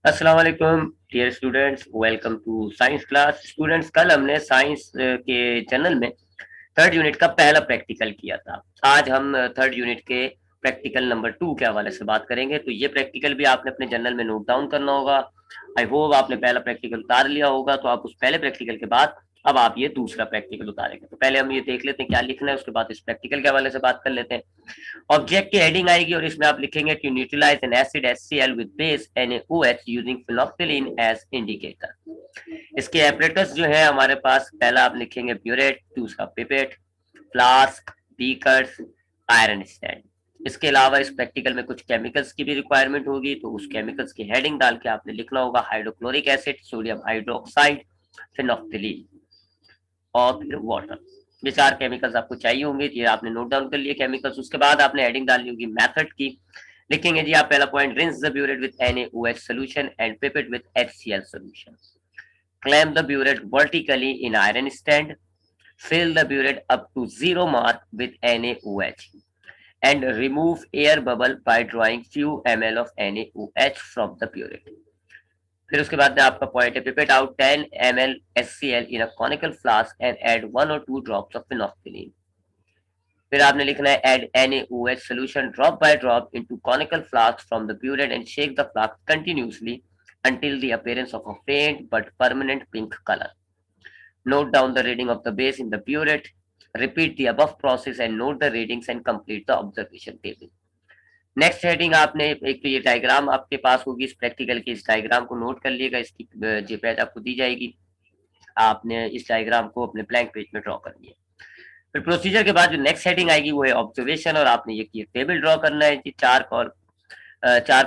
अस्सलाम वालेकुम dear students, welcome to science class. Students, कल हमने साइंस के जर्नल में थर्ड यूनिट का पहला प्रैक्टिकल किया था। आज हम थर्ड यूनिट के प्रैक्टिकल नंबर 2 के हवाले से बात करेंगे। तो ये प्रैक्टिकल भी आपने अपने जर्नल में नोट डाउन करना होगा। आई होप आपने पहला प्रैक्टिकल उतार लिया होगा, तो आप उस पहले प्रैक्टिकल के बाद अब आप ये दूसरा प्रैक्टिकल उतारेंगे। तो पहले हम ये देख लेते हैं क्या लिखना है, उसके बाद इस प्रैक्टिकल के हवाले से बात कर लेते हैं। ऑब्जेक्ट की हेडिंग आएगी और इसमें आप लिखेंगे to neutralise an acid HCl with base NaOH using phenolphthalein as indicator. इसके एपरेटस जो है हमारे पास, पहला आप लिखेंगे प्यूरेट, दूसरा pipette, flask, beakers, iron stand. इसके अलावा इस प्रैक्टिकल में कुछ केमिकल्स की भी रिक्वायरमेंट होगी, तो उस केमिकल्स की हेडिंग डाल के आपने लिखना होगा हाइड्रोक्लोरिक एसिड, सोडियम हाइड्रोक्साइड, फिनोक्सिलिन और फिर वाटर। ये चार केमिकल्स आपको चाहिए होंगे, ये आपने नोट डाउन कर लिए केमिकल्स। उसके बाद आपने हेडिंग डालनी होगी मेथड की। लिखेंगे जी आप पहला point, rinse the burette with NaOH solution and pipette with HCl solution. Clamp the burette vertically in iron stand. Fill the burette up to 0 mark with NaOH and remove air bubble by drawing few ml of NaOH from the burette. फिर उसके बाद में आपका point है, pipette out 10 ml HCl in a conical flask and add 1 or 2 drops of phenolphthalein. फिर आपने लिखना है add NaOH solution drop by drop into conical flask from the burette and shake the flask continuously until the appearance of a faint but permanent pink color. Note down the reading of the base in the burette. Repeat the above process and note the readings and complete the observation table. Next heading आपने, एक तो ये diagram आपके पास होगी इस practical की, इस diagram को नोट कर लिएगा। इसकी जेपीईजी आपको दी जाएगी, आपने इस डायग्राम को अपने ब्लैंक पेज में ड्रॉ करनी है। फिर प्रोसीजर के बाद जो नेक्स्ट हेडिंग आएगी वो है ऑब्जर्वेशन, और आपने ये टेबल ड्रॉ करना है जी। चार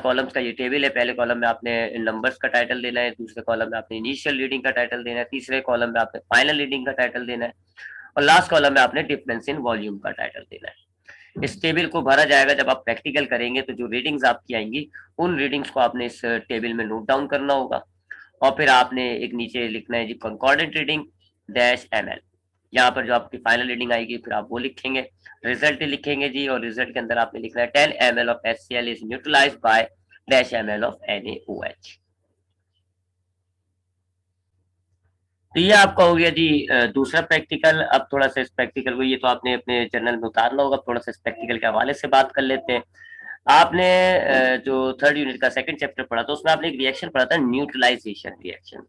कॉलम्स का ये टेबल है। पहले कॉलम में आपने नंबर्स का टाइटल देना है, दूसरे कॉलम में आपने इनिशियल रीडिंग का टाइटल देना है, तीसरे कॉलम में आपने फाइनल रीडिंग का टाइटल देना है, और लास्ट कॉलम में आपने डिफरेंस इन वॉल्यूम का टाइटल देना है। इस टेबल को भरा जाएगा जब आप प्रैक्टिकल करेंगे, तो जो रीडिंग्स आपकी आएंगी उन रीडिंग्स को आपने इस टेबल में नोट डाउन करना होगा। और फिर आपने एक नीचे लिखना है जी कंकॉर्डेंट रीडिंग -ml। यहाँ पर जो आपकी फाइनल रीडिंग आएगी फिर आप वो लिखेंगे, रिजल्ट लिखेंगे जी, और रिजल्ट के अंदर आपने लिखना है 10 ml of HCl is neutralised by -ml of NaOH। तो ये आपका हो गया जी दूसरा प्रैक्टिकल। अब थोड़ा सा इस प्रैक्टिकल को, ये तो आपने अपने जर्नल में उतारना होगा, थोड़ा सा इस प्रैक्टिकल के हवाले से बात कर लेते हैं। आपने जो थर्ड यूनिट का सेकंड चैप्टर पढ़ा था उसमें आपने एक रिएक्शन पढ़ा था, न्यूट्रलाइजेशन रिएक्शन।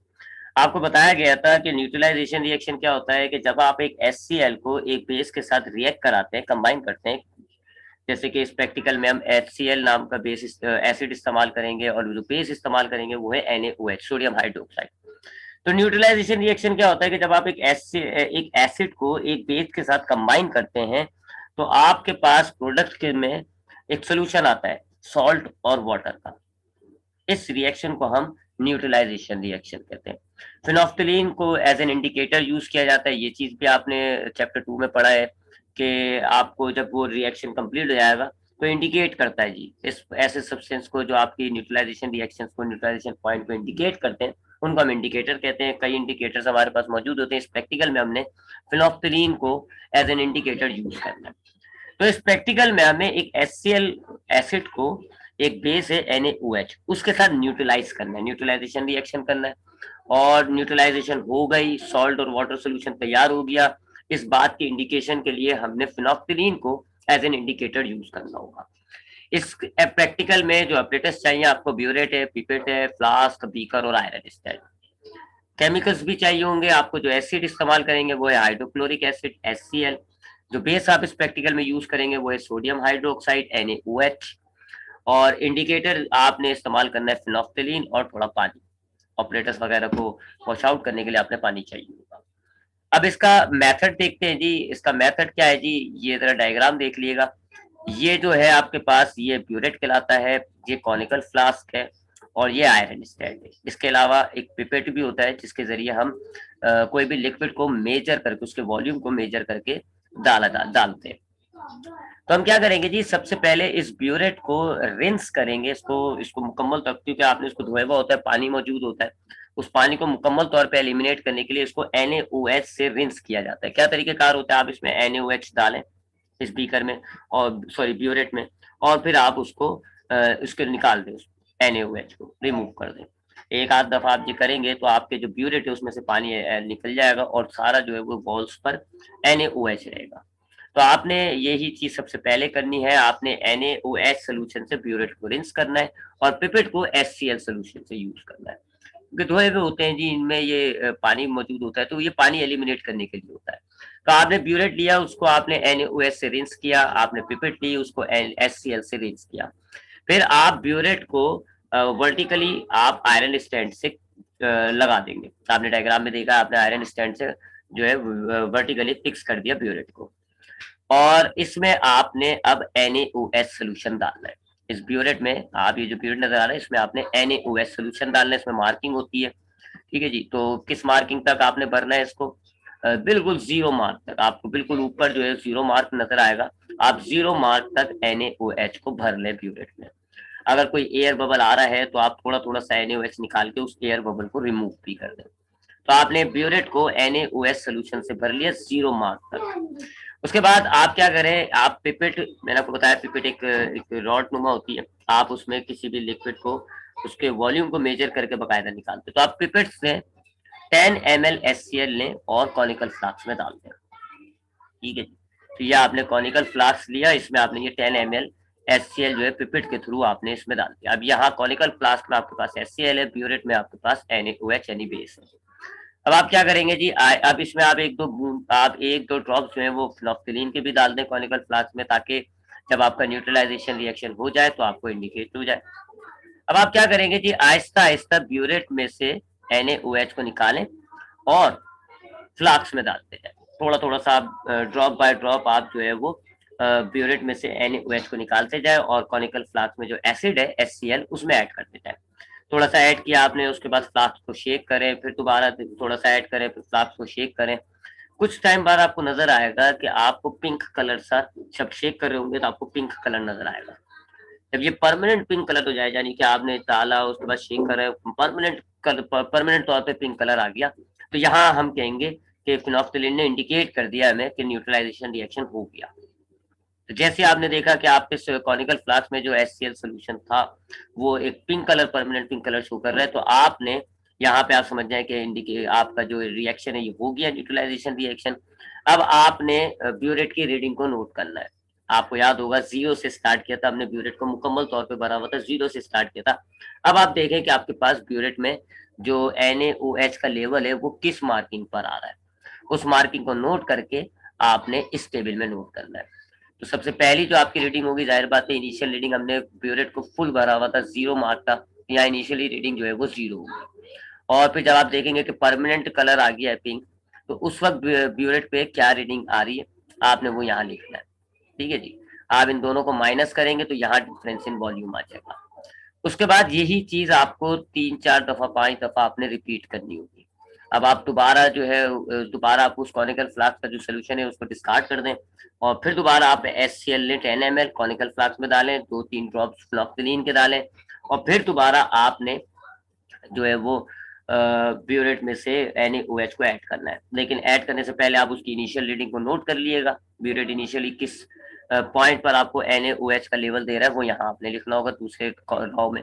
आपको बताया गया था कि न्यूट्रलाइजेशन रिएक्शन क्या होता है कि जब आप एक HCl को एक बेस के साथ रिएक्ट कराते हैं, कंबाइन करते हैं, जैसे कि इस प्रैक्टिकल में हम HCl नाम का बेस एसिड इस्तेमाल करेंगे और जो बेस इस्तेमाल करेंगे वो है NaOH, सोडियम हाइड्रोक्साइड। तो न्यूट्रलाइजेशन रिएक्शन क्या होता है कि जब आप एक एसिड को एक बेस के साथ कंबाइन करते हैं तो आपके पास प्रोडक्ट के में एक सोल्यूशन आता है सॉल्ट और वाटर का। इस रिएक्शन को हम न्यूट्रलाइजेशन रिएक्शन कहते हैं। फिनोफ्थलीन को एज एन इंडिकेटर यूज किया जाता है। ये चीज भी आपने चैप्टर 2 में पढ़ा है कि आपको जब वो रिएक्शन कंप्लीट हो जाएगा तो इंडिकेट करता है जी, इस ऐसे सब्सटेंस को जो आपकी न्यूट्रलाइजेशन रिएक्शंस को, न्यूट्रलाइजेशन पॉइंट को इंडिकेट करते हैं, उनको हम इंडिकेटर कहते हैं। कई इंडिकेटर्स हमारे पास मौजूद होते हैं। इस प्रैक्टिकल में हमने फिनोफ्थलीन को एज एन इंडिकेटर यूज करना है। तो इस प्रैक्टिकल में हमें एक HCl एसिड को, एक बेस है NaOH, उसके साथ न्यूट्रलाइज करना है, न्यूट्रलाइजेशन रिएक्शन करना है। और न्यूट्रलाइजेशन हो गई, सॉल्ट और वाटर सोल्यूशन तैयार हो गया। इस बात की इंडिकेशन के लिए हमने फिनोफ्थलीन को एज एन इंडिकेटर यूज करना होगा। इस प्रैक्टिकल में जो अपरेटस चाहिए आपको, ब्यूरेट है, पिपेट है, फ्लास्क, बीकर और आयरन स्टैंड। केमिकल्स भी चाहिए होंगे आपको। जो एसिड इस्तेमाल करेंगे वो है हाइड्रोक्लोरिक एसिड HCl। जो बेस आप इस प्रैक्टिकल में यूज करेंगे वो है सोडियम हाइड्रोक्साइड NaOH। और इंडिकेटर आपने इस्तेमाल करना है फिनोफ्थलीन और थोड़ा पानी। ऑपरेटर्स वगैरह को वॉश आउट करने के लिए आपने पानी चाहिए होगा। अब इसका मेथड देखते हैं जी। इसका मेथड क्या है जी, ये जरा डायग्राम देख लीजिएगा। ये जो है आपके पास, ये ब्यूरेट कहलाता है, ये कॉनिकल फ्लास्क है, और ये आयरन स्टैंड है। इसके अलावा एक पिपेट भी होता है जिसके जरिए हम कोई भी लिक्विड को मेजर करके, उसके वॉल्यूम को मेजर करके डालते हैं। तो हम क्या करेंगे जी, सबसे पहले इस ब्यूरेट को रिंस करेंगे, इसको मुकम्मल तौर, क्योंकि आपने इसको धोया हुआ होता है, पानी मौजूद होता है, उस पानी को मुकम्मल तौर पे एलिमिनेट करने के लिए इसको NaOH से रिंस किया जाता है। क्या तरीकेकार होता है, आप इसमें NaOH डालें इस बीकर में, और सॉरी ब्यूरेट में, और फिर आप उसको निकाल दें, NaOH को रिमूव कर दें। एक आध दफा आप ये करेंगे तो आपके जो ब्यूरेट है उसमें से पानी निकल जाएगा और सारा जो है वो वॉल्स पर NaOH रहेगा। तो आपने यही चीज सबसे पहले करनी है, आपने NaOH सोल्यूशन से ब्यूरेट को रिंस करना है और पिपेट को HCl सोल्यूशन से यूज करना है, क्योंकि धोए हुए होते हैं जी, इनमें ये पानी मौजूद होता है, तो ये पानी एलिमिनेट करने के लिए होता है। तो आपने ब्यूरेट लिया, उसको आपने NaOH से रिंस किया, आपने पिपेट ली, उसको HCl से रिंस किया। फिर आप ब्यूरेट को वर्टिकली आप आयरन स्टैंड से लगा देंगे। आपने डायग्राम में देखा, आपने आयरन स्टैंड से जो है वर्टिकली फिक्स कर दिया ब्यूरेट को, और इसमें आपने अब NaOH सोल्यूशन डालना है। इस ब्यूरेट में आप ये जो ब्यूरेट नजर आ रहा है इसमें आपने NaOH सोल्यूशन डालना है, इसमें मार्किंग होती है, ठीक है जी। तो किस मार्किंग तक आपने भरना है इसको, बिल्कुल 0 मार्क तक, आपको बिल्कुल ऊपर जो है 0 मार्क नजर आएगा, आप 0 मार्क तक NaOH को भर ले ब्यूरेट में। अगर कोई एयर बबल आ रहा है तो आप थोड़ा थोड़ा सा NaOH निकाल के उस एयर बबल को रिमूव भी कर दें। तो आपने ब्यूरेट को NaOH सोल्यूशन से भर लिया 0 मार्क तक। उसके बाद आप क्या करें, आप पिपेट, मैंने आपको बताया पिपेट एक रॉड नुमा होती है, आप उसमें किसी भी लिक्विड को उसके वॉल्यूम को मेजर करके बकायदा निकालते, तो आप पिपेट से 10 ml HCl लें और कॉनिकल फ्लास्क में डाल दें, ठीक है। तो ये आपने कॉनिकल फ्लास्क लिया, इसमें आपने ये 10 ml HCl जो है पिपेट के थ्रू आपने इसमें डाल दिया। अब यहाँ कॉनिकल फ्लास्क में आपके पास HCl है, ब्यूरेट में आपके पास NaOH यानी बेस है। अब आप क्या करेंगे जी, अब इसमें आप एक दो ड्रॉप जो है वो फिनोक्सिलीन के भी डाल दें कॉनिकल फ्लास्क में, ताकि जब आपका न्यूट्रलाइजेशन रिएक्शन हो जाए तो आपको इंडिकेट हो जाए। अब आप क्या करेंगे जी, आहिस्ता आहिस्ता ब्यूरेट में से NaOH को निकालें और फ्लास्क में डालते जाए, थोड़ा थोड़ा सा ड्रॉप बाय ड्रॉप आप जो है वो ब्यूरेट में से NaOH को निकालते जाए और कॉनिकल फ्लास्क में जो एसिड है HCl उसमें ऐड करते जाए। थोड़ा सा ऐड किया आपने, उसके बाद फ्लास्क को शेक करें, फिर दोबारा थोड़ा सा ऐड करें, फिर फ्लास्क को शेक करें। कुछ टाइम बाद आपको नजर आएगा कि आपको पिंक कलर सा, जब शेक कर रहे होंगे तो आपको पिंक कलर नजर आएगा। जब ये परमानेंट पिंक कलर हो जाए, यानी कि आपने डाला उसके बाद शेक कर रहे हो, परमानेंट तौर पे पिंक कलर आ गया, तो यहाँ हम कहेंगे कि फिनोक्सिलिन ने इंडिकेट कर दिया हमें कि न्यूट्रलाइजेशन रिएक्शन हो गया। तो जैसे आपने देखा कि आपके कॉनिकल फ्लास्क में जो HCl सोल्यूशन था वो एक pink colour, permanent pink colour show कर रहा है, तो आपने यहाँ पे आप समझ जाए कि आपका जो रिएक्शन है ये हो गया न्यूट्रलाइजेशन रिएक्शन। अब आपने ब्यूरेट की रीडिंग को नोट करना है। आपको याद होगा 0 से स्टार्ट किया था हमने ब्यूरेट को, मुकम्मल तौर पे भरा हुआ था, 0 से स्टार्ट किया था। अब आप देखें कि आपके पास ब्यूरेट में जो NaOH का लेवल है वो किस मार्किंग पर आ रहा है, उस मार्किंग को नोट करके आपने इस टेबल में नोट करना है। तो सबसे पहली जो आपकी रीडिंग होगी, जाहिर बात है इनिशियल रीडिंग हमने ब्यूरेट को फुल भरा हुआ था, 0 मार्क था, यहाँ इनिशियली रीडिंग जो है वो 0 होगी। और फिर जब आप देखेंगे कि परमानेंट कलर आ गया है पिंक, तो उस वक्त ब्यूरेट पे क्या रीडिंग आ रही है आपने वो यहाँ लिखना है, ठीक है जी। आप इन दोनों को माइनस करेंगे तो यहाँ डिफरेंस इन वॉल्यूम आ जाएगा। उसके बाद यही चीज आपको 3 4 दफा 5 दफा आपने रिपीट करनी होगी। अब आप दोबारा जो है दोबारा आप उस कॉनिकल फ्लास्क का जो सोल्यूशन है उसको डिस्कार्ड कर दें और फिर दोबारा आप HCl लें 10 ml कॉनिकल फ्लास्क में डालें, 2-3 ड्रॉप्स फ्लोक्सिलीन के डालें और फिर दोबारा आपने जो है वो ब्यूरेट में से NaOH को ऐड करना है। लेकिन ऐड करने से पहले आप उसकी इनिशियल रीडिंग को नोट कर लिएगा, ब्यूरेट इनिशियली किस पॉइंट पर आपको NaOH का लेवल दे रहा है वो यहाँ आपने लिखना होगा दूसरे रॉ में।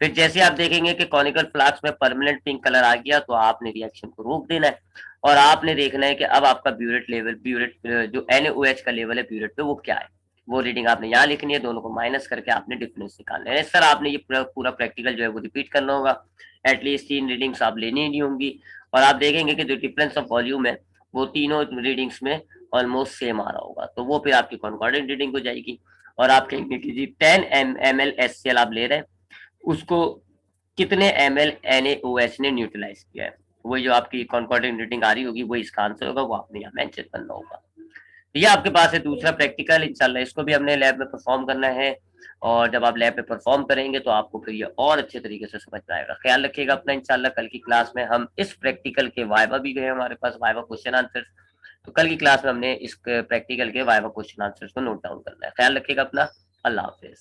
फिर जैसे आप देखेंगे कि कॉनिकल फ्लास्क में परमानेंट पिंक कलर आ गया तो आपने रिएक्शन को रोक देना है और आपने देखना है कि अब आपका ब्यूरेट जो NaOH का लेवल है ब्यूरेट पे वो क्या है, वो रीडिंग आपने यहाँ लिखनी है, दोनों को माइनस करके आपने डिफरेंस निकालना है। सर आपने ये पूरा प्रैक्टिकल जो है वो रिपीट करना होगा, एटलीस्ट 3 रीडिंग्स आप लेनी ही नहीं होंगी और आप देखेंगे कि जो डिफरेंस ऑफ वॉल्यूम है वो तीनों रीडिंग्स में ऑलमोस्ट सेम आ रहा होगा, तो वो फिर आपकी कॉन्कॉर्डेंट रीडिंग हो जाएगी। और आप कहेंगे कि जी 10 ml HCl आप ले रहे हैं, उसको कितने ml NaOH ने न्यूट्रलाइज किया है, वही जो आपकी कॉन्कॉर्डेंट रीडिंग आ रही होगी वही इसका आंसर होगा, वो आपने यहाँ मेंशन करना होगा। ये आपके पास है दूसरा प्रैक्टिकल, इंशाल्लाह इसको भी हमने लैब में परफॉर्म करना है और जब आप लैब में परफॉर्म करेंगे तो आपको फिर ये और अच्छे तरीके से समझ में आएगा। ख्याल रखिएगा अपना, इंशाल्लाह कल की क्लास में हम इस प्रैक्टिकल के वाइवा भी गए, हमारे पास वाइवा क्वेश्चन आंसर, तो कल की क्लास में हमने इस प्रैक्टिकल के वाइवा क्वेश्चन आंसर को नोट डाउन करना है। ख्याल रखिएगा अपना, अल्लाह हाफिज।